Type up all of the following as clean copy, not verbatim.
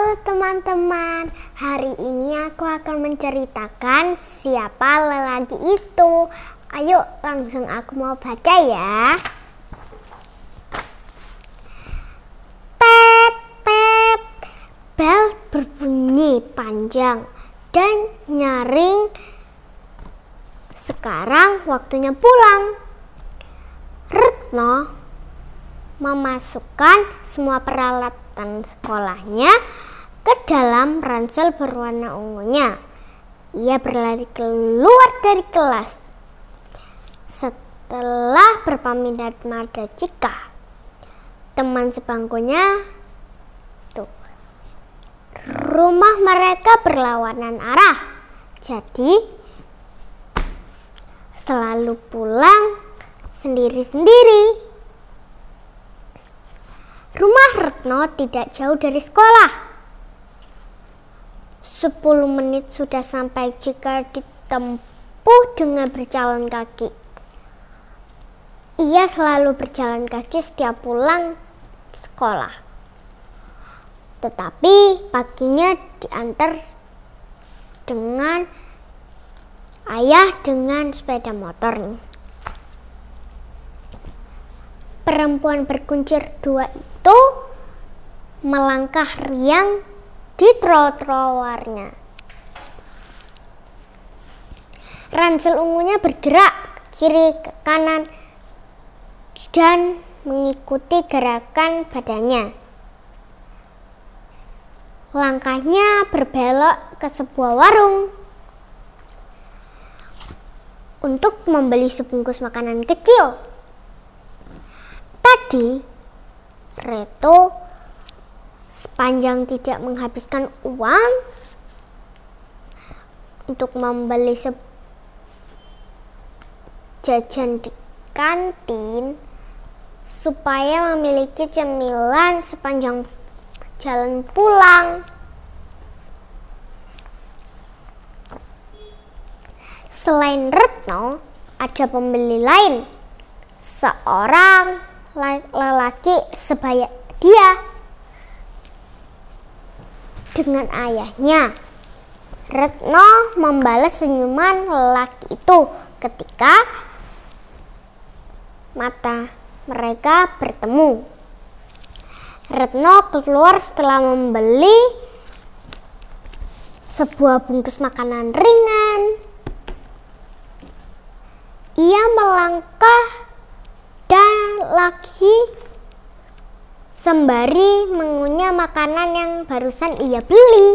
Halo teman-teman, hari ini aku akan menceritakan siapa lelaki itu. Ayo langsung aku mau baca ya. Tet, tet, bel berbunyi panjang dan nyaring. Sekarang waktunya pulang. Retno memasukkan semua peralatan sekolahnya ke dalam ransel berwarna ungunya. Ia berlari keluar dari kelas. Setelah berpamitan pada Cika, teman sebangkunya, rumah mereka berlawanan arah. Jadi selalu pulang sendiri-sendiri. Rumah Retno tidak jauh dari sekolah. 10 menit sudah sampai jika ditempuh dengan berjalan kaki. Ia selalu berjalan kaki setiap pulang sekolah. Tetapi paginya diantar dengan ayah dengan sepeda motor. Perempuan berkuncir 2 itu melangkah riang di trotoarnya. Ransel ungunya bergerak ke kiri ke kanan dan mengikuti gerakan badannya. Langkahnya berbelok ke sebuah warung untuk membeli sebungkus makanan kecil. Tadi Reto sepanjang tidak menghabiskan uang untuk membeli jajan di kantin supaya memiliki cemilan sepanjang jalan pulang. Selain Retno, ada pembeli lain, seorang lelaki sebaya dia dengan ayahnya. Retno membalas senyuman lelaki itu ketika mata mereka bertemu. Retno keluar setelah membeli sebuah bungkus makanan ringan. Ia melangkah dan lagi sembari mengunyah makanan yang barusan ia beli.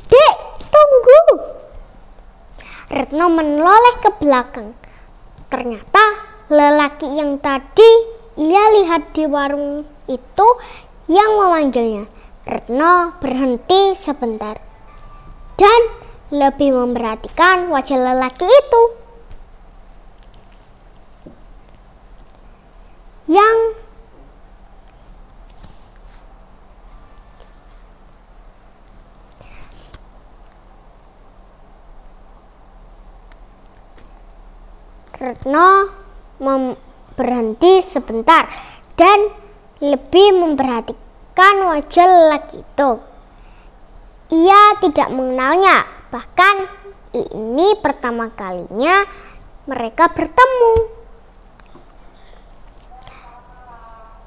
Dek, tunggu! Retno menoleh ke belakang. Ternyata lelaki yang tadi ia lihat di warung itu yang memanggilnya. Retno berhenti sebentar dan lebih memperhatikan wajah lelaki itu. Yang Retno berhenti sebentar dan lebih memperhatikan wajah lelaki itu. Ia tidak mengenalnya, bahkan ini pertama kalinya mereka bertemu.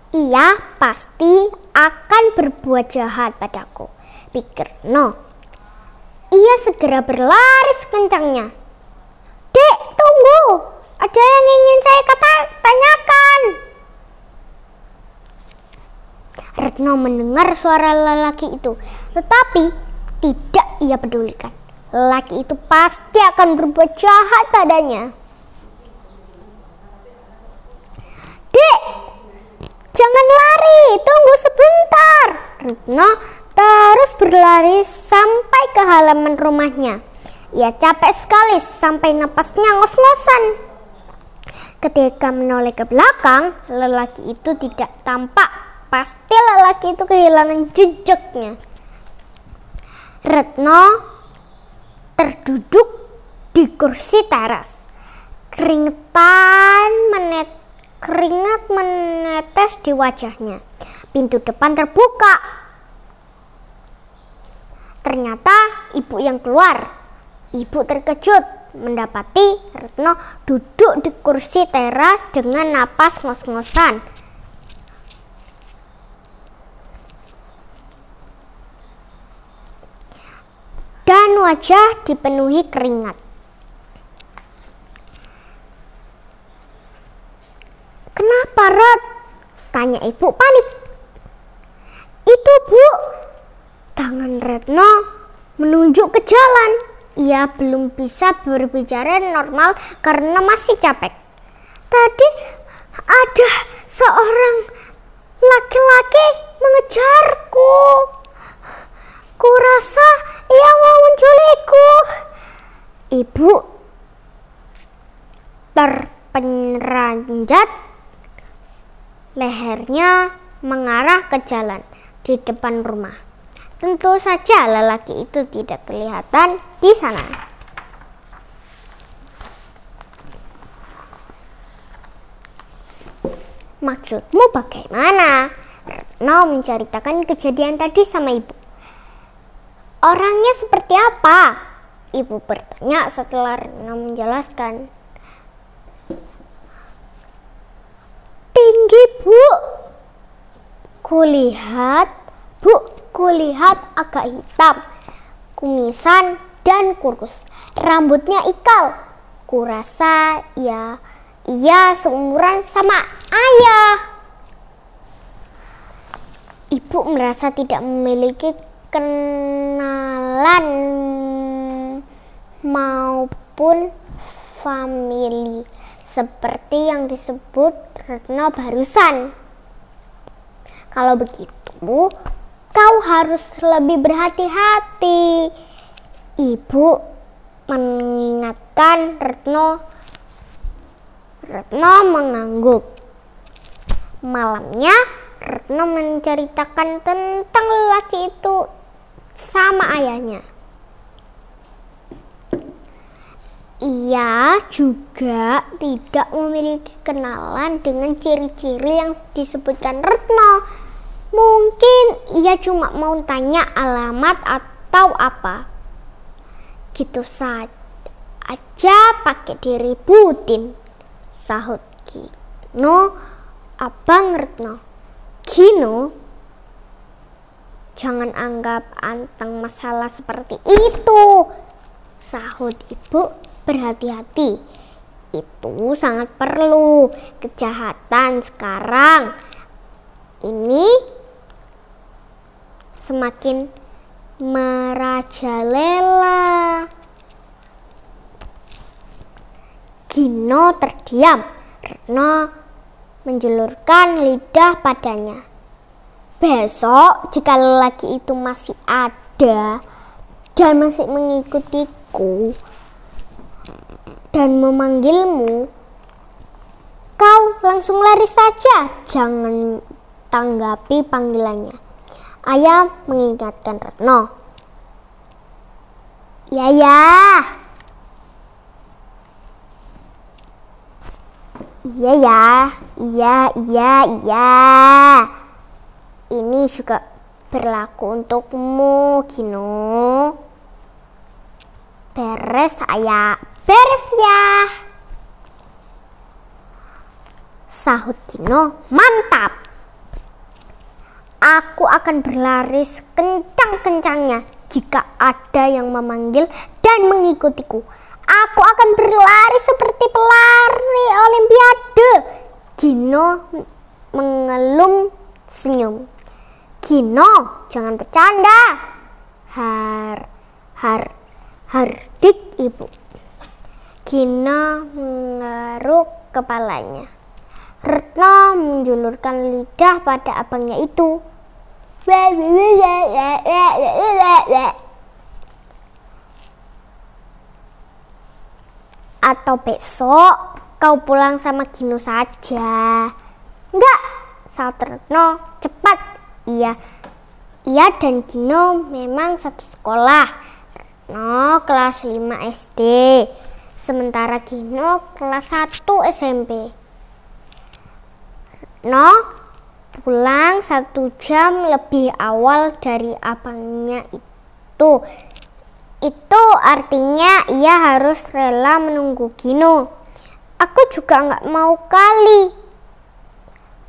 Ia pasti akan berbuat jahat padaku, pikir Retno. Ia segera berlari sekencangnya. Dek, tunggu! Ada yang ingin saya tanyakan. Retno mendengar suara lelaki itu, tetapi tidak ia pedulikan. Lelaki itu pasti akan berbuat jahat padanya. Dek, jangan lari, tunggu sebentar. Retno terus berlari sampai ke halaman rumahnya. Ia capek sekali sampai napasnya ngos-ngosan. Ketika menoleh ke belakang, lelaki itu tidak tampak. Pasti lelaki itu kehilangan jejaknya. Retno terduduk di kursi teras. Keringetan Keringat menetes di wajahnya. Pintu depan terbuka. Ternyata ibu yang keluar. Ibu terkejut mendapati Retno duduk di kursi teras dengan napas ngos-ngosan. Dan wajah dipenuhi keringat. "Kenapa, Ret?" tanya ibu panik. "Itu, Bu." Tangan Retno menunjuk ke jalan. Ia belum bisa berbicara normal karena masih capek. "Tadi ada seorang laki-laki mengejarku. Kurasa ia mau menculikku." Ibu terperanjat. Lehernya mengarah ke jalan di depan rumah. Tentu saja lelaki itu tidak kelihatan di sana. "Maksudmu bagaimana?" Retno menceritakan kejadian tadi sama ibu. "Orangnya seperti apa?" Ibu bertanya setelah Retno menjelaskan. "Tinggi, Bu. Kulihat agak hitam, kumisan dan kurus. Rambutnya ikal. Kurasa ia seumuran sama ayah." Ibu merasa tidak memiliki kenalan maupun famili seperti yang disebut Retno barusan. "Kalau begitu, kau harus lebih berhati-hati," ibu mengingatkan Retno. Retno mengangguk. Malamnya Retno menceritakan tentang lelaki itu sama ayahnya. Ia juga tidak memiliki kenalan dengan ciri-ciri yang disebutkan Retno. Mungkin ia cuma mau tanya alamat atau apa. Gitu saja pakai diributin, sahut Gino, abang Retno. "Gino, jangan anggap anteng masalah seperti itu," sahut ibu. "Berhati-hati, itu sangat perlu. Kejahatan sekarang ini semakin merajalela." Gino terdiam. Retno menjulurkan lidah padanya. "Besok jika lelaki itu masih ada dan masih mengikutiku dan memanggilmu, kau langsung lari saja, jangan tanggapi panggilannya," ayah mengingatkan Retno. "Ya. Iya. Ini juga berlaku untukmu, Gino." "Beres, ayah. Beres ya," sahut Gino. "Mantap. Aku akan berlari sekencang-kencangnya jika ada yang memanggil dan mengikutiku. Aku akan berlari seperti pelari olimpiade." Gino mengelum senyum. "Gino, jangan bercanda," hardik ibu. Gino mengeruk kepalanya. Retno menjulurkan lidah pada abangnya itu. "Atau besok kau pulang sama Gino saja." "Enggak," sahut Retno cepat. Ia dan Gino memang satu sekolah. Retno kelas 5 SD, sementara Gino kelas 1 SMP. Retno pulang 1 jam lebih awal dari abangnya itu. Itu artinya ia harus rela menunggu Gino. Aku juga nggak mau kali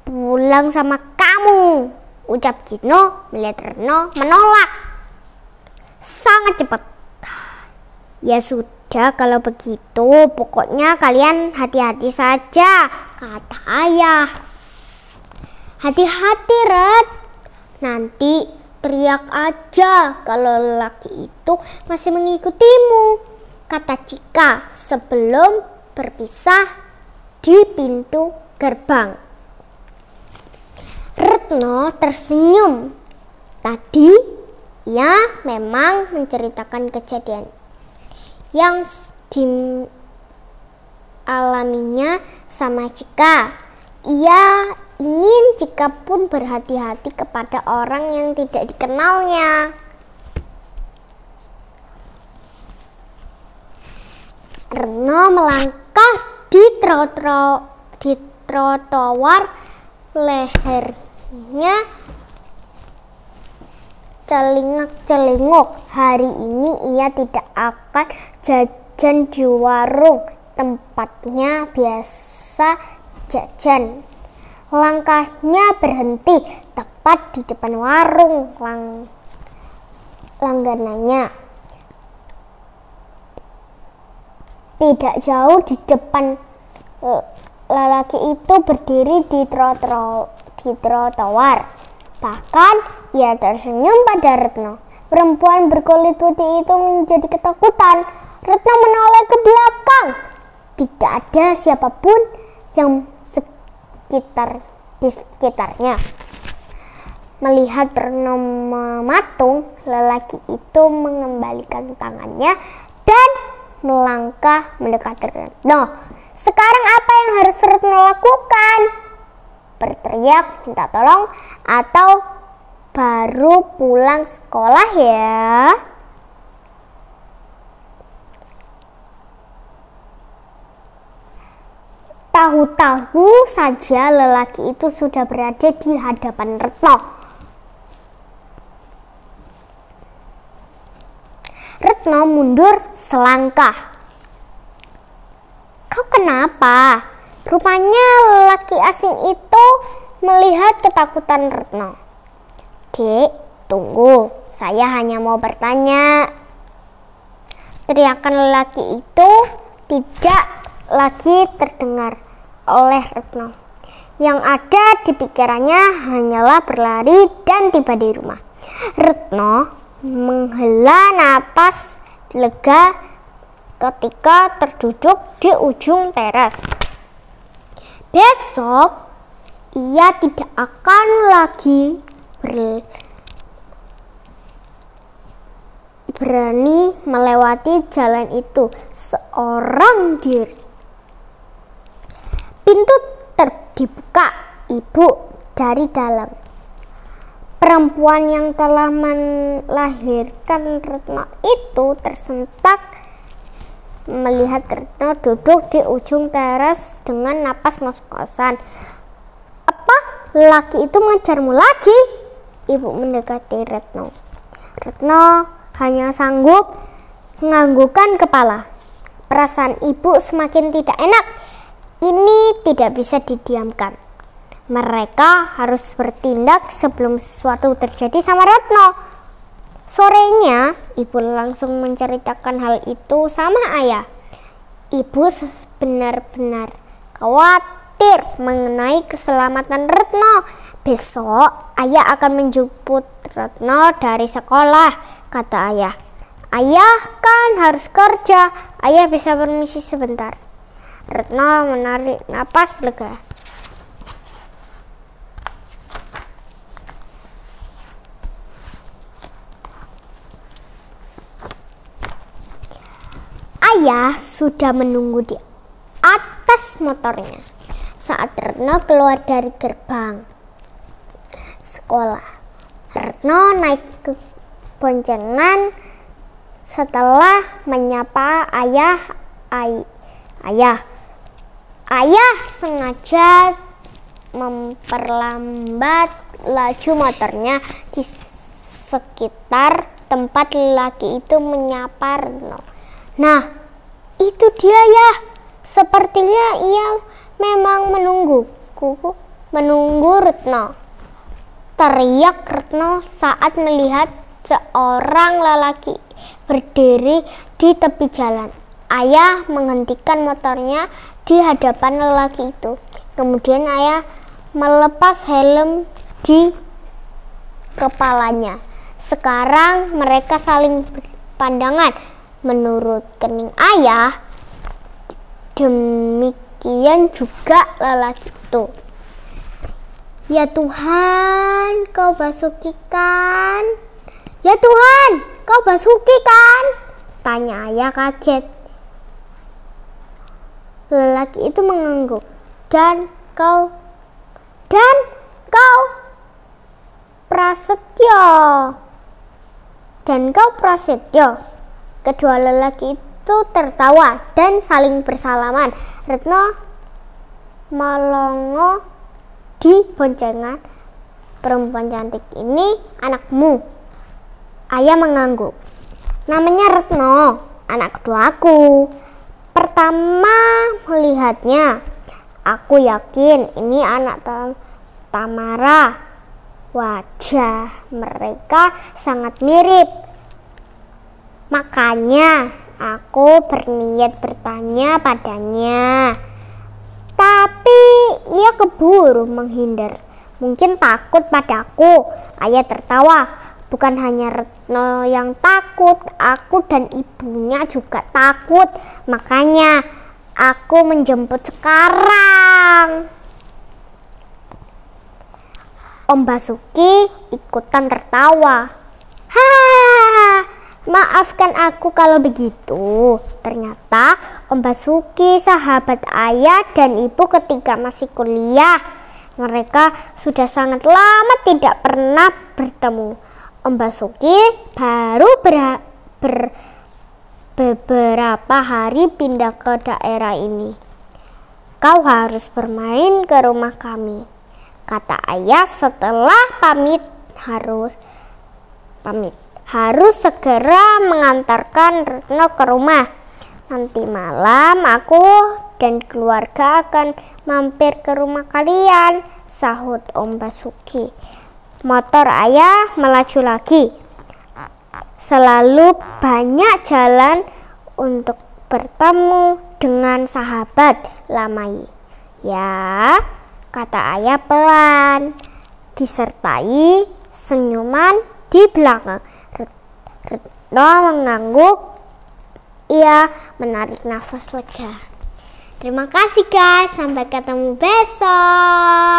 pulang sama kamu, ucap Gino melihat Retno menolak. Sangat cepat. Ya sudah kalau begitu, pokoknya kalian hati-hati saja, kata ayah. Hati-hati, Ret. Nanti teriak aja kalau lelaki itu masih mengikutimu, kata Cika sebelum berpisah di pintu gerbang. Retno tersenyum. Tadi ia memang menceritakan kejadian yang dialaminya sama Cika. Ia ingin Cika pun berhati-hati kepada orang yang tidak dikenalnya. Retno melangkah di trotoar, lehernya celingak-celinguk. Hari ini ia tidak akan jajan di warung tempatnya biasa jajan. Langkahnya berhenti tepat di depan warung langganannya. Tidak jauh di depan, lelaki itu berdiri di trotoar. Bahkan ia tersenyum pada Retno. Perempuan berkulit putih itu menjadi ketakutan. Retno menoleh ke belakang. Tidak ada siapapun yang di sekitarnya. Melihat Retno mematung, lelaki itu mengembalikan tangannya dan melangkah mendekati Retno. Sekarang apa yang harus Retno lakukan? Berteriak minta tolong atau baru pulang sekolah ya? Tahu-tahu saja lelaki itu sudah berada di hadapan Retno. Retno mundur selangkah. Kau kenapa? Rupanya lelaki asing itu melihat ketakutan Retno. Dek, tunggu. Saya hanya mau bertanya. Teriakan lelaki itu tidak lagi terdengar oleh Retno. Yang ada di pikirannya hanyalah berlari dan tiba di rumah. Retno menghela napas lega ketika terduduk di ujung teras. Besok ia tidak akan lagi berani melewati jalan itu seorang diri. Pintu dibuka ibu dari dalam. Perempuan yang telah melahirkan Retno itu tersentak melihat Retno duduk di ujung teras dengan napas ngos-ngosan. Apa? Laki itu mengejarmu lagi? Ibu mendekati Retno. Retno hanya sanggup menganggukkan kepala. Perasaan ibu semakin tidak enak. Ini tidak bisa didiamkan. Mereka harus bertindak sebelum sesuatu terjadi sama Retno. Sorenya, ibu langsung menceritakan hal itu sama ayah. Ibu benar-benar khawatir mengenai keselamatan Retno. Besok, ayah akan menjemput Retno dari sekolah, kata ayah. Ayah kan harus kerja, ayah bisa permisi sebentar. Retno menarik napas lega. Ayah sudah menunggu di atas motornya saat Retno keluar dari gerbang sekolah. Retno naik ke boncengan setelah menyapa ayah. Ayah sengaja memperlambat laju motornya di sekitar tempat lelaki itu menyapa Retno. Nah, itu dia ya. Sepertinya ia memang menunggu Retno. Teriak Retno saat melihat seorang lelaki berdiri di tepi jalan. Ayah menghentikan motornya di hadapan lelaki itu. Kemudian ayah melepas helm di kepalanya. Sekarang mereka saling berpandangan. Menurut kening ayah, demikian juga lelaki itu. Ya Tuhan, kau Basuki kan? Ya Tuhan, kau Basuki kan? Tanya ayah kaget. Lelaki itu mengangguk. Dan kau Prasetyo. Kedua lelaki itu tertawa dan saling bersalaman. Retno melongo di boncengan. Perempuan cantik ini anakmu. Ayah mengangguk. Namanya Retno, anak keduaku. Pertama melihatnya, aku yakin ini anak Tamara. Wajah mereka sangat mirip. Makanya aku berniat bertanya padanya. Tapi ia keburu menghindar. Mungkin takut padaku. Ayah tertawa. Bukan hanya Retno yang takut, aku dan ibunya juga takut. Makanya aku menjemput sekarang. Om Basuki ikutan tertawa. Hahaha, maafkan aku kalau begitu. Ternyata Om Basuki sahabat ayah dan ibu ketika masih kuliah. Mereka sudah sangat lama tidak pernah bertemu. Om Basuki baru beberapa hari pindah ke daerah ini. Kau harus bermain ke rumah kami, kata ayah setelah pamit. Harus segera mengantarkan Retno ke rumah. Nanti malam aku dan keluarga akan mampir ke rumah kalian, sahut Om Basuki. Motor ayah melaju lagi. Selalu banyak jalan untuk bertemu dengan sahabat lama. Ya, kata ayah pelan, disertai senyuman di belakang. Retno mengangguk. Ia menarik nafas lega. Terima kasih guys, sampai ketemu besok.